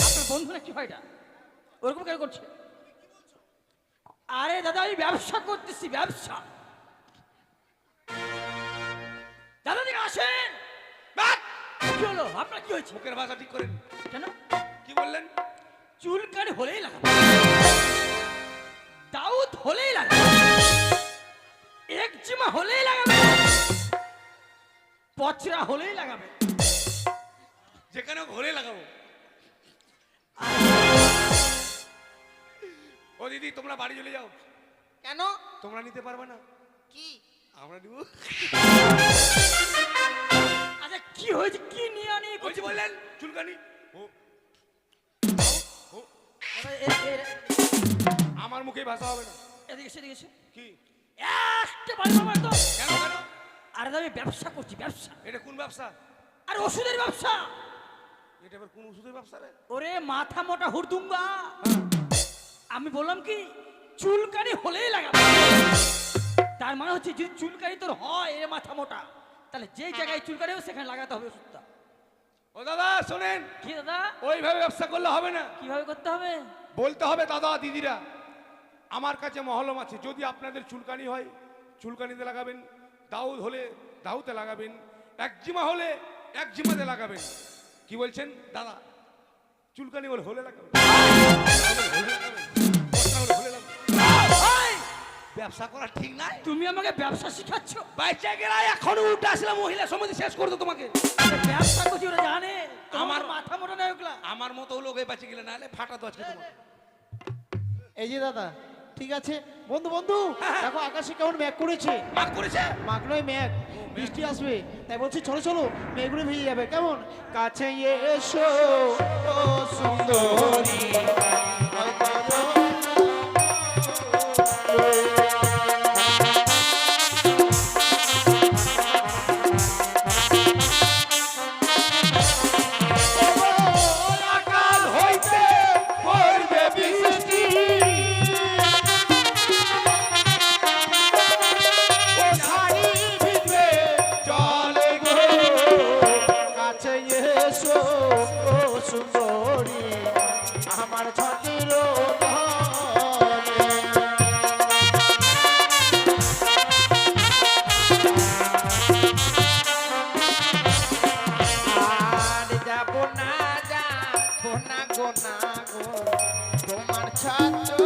আপনার বন্ধু না কি হয় এটা ওরকম কেন করছে? আরে দাদা আমি ব্যবসা করতেছি, ব্যবসা। দাদা দিকে আসেন। বাট! কি হলো আপনার, কি হয়েছে? মুখের ভাষা ঠিক করেন। কেন? কি বললেন? চুলকানি হলেই লাগাবেন, দাউদ হলেই লাগাবেন, একজিমা হলেই লাগাবেন, পচরা হলেই লাগাবেন। যেখানে ঘরে লাগাবো। ও দিদি, তোমরা বাড়ি চলে যাও। কেন? তোমরা নিতে পারবে না, কি? আমরা নিব। আচ্ছা কি হয়েছে, কি নিয়ে আনি ওই যে বললেন চুলকানি। ও, ও, আমার মুখে ভাষা হবে না। এদিকে সেদিকে এসে কি? একটা বাড়ি মারো তো। কেন কেন? আরে আমি ব্যবসা করছি, ব্যবসা। এটা কোন ব্যবসা? আর ওষুধের ব্যবসা। এটা আবার কোন ওষুধের ব্যবসা রে? ওরে মাথা মোটা হুড়দুঙ্গা, আমি বললাম কি চুলকানি হলেই লাগাবে। তার মানে হচ্ছে যদি চুলকানি তোর হয় এ মাথা মোটা, তাহলে যে জায়গায় চুলকানি হবে সেখানে লাগাতে হবে ওষুধটা। ও দাদা শোনেন, কি দাদা, ওইভাবে ব্যবসা করলে হবে না। কিভাবে করতে হবে? বলতে হবে দাদা দিদিরা, আমার কাছে মহলম আছে, যদি আপনাদের চুলকানি হয় চুলকানিতে লাগাবেন, দাউদ হলে দাউতে লাগাবেন, একজিমা হলে একজিমাতে লাগাবেন। কি বলছেন দাদা? চুলকানি হলে হলে লাগাবেন, হলে লাগাবেন, পচরা হলে হলে লাগাবেন। এই, ব্যবসা করা ঠিক নাই। তুমি আমাকে ব্যবসা শিখাচ্ছ? বাইচে গেলা এখনো উঠে আসলে মহিলা সমিতি শেষ করে দাও তোমাকে। ব্যবসা করছি ওরা জানে, আমার আমার মাথা মোটা নয় ওগুলা। আমার মতো লোক বেঁচে গেলে না হলে ফাটা তো আজকে তোমাকে। এই যে দাদা ঠিক আছে বন্ধু বন্ধু দেখো আকাশে কেমন মেঘ করেছে। মাগ করেছে। মাঘ নয় মেঘ, বৃষ্টি আসবে তাই বলছি চলো চলো মেঘগুলো ভিজে যাবে কেমন। কাছে এসো ও সুন্দরী আকাল হইতে পড়বে বৃষ্টি, ও শাড়ি ভিজবে জলে গো। কাছে এসো ও সুন্দরী আমার ছত্র আর যাব না গো তোমার ছত্র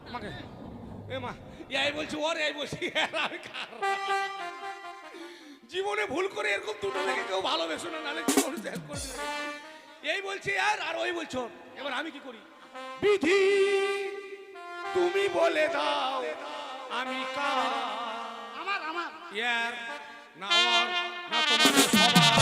আমাকে এ মা এই বলছি ওর এই বলছি আর আমি কার? জীবনে ভুল করে এরকম দুটো থেকে কেউ ভালোবেসো না, নাহলে জীবনে শেষ করে দেবে। এই বলছি আর ওই বলছো। এবার আমি কি করি? বিধি তুমি বলে দাও আমি কার? আমার ইয়ার না ওর না তোমাদের সবার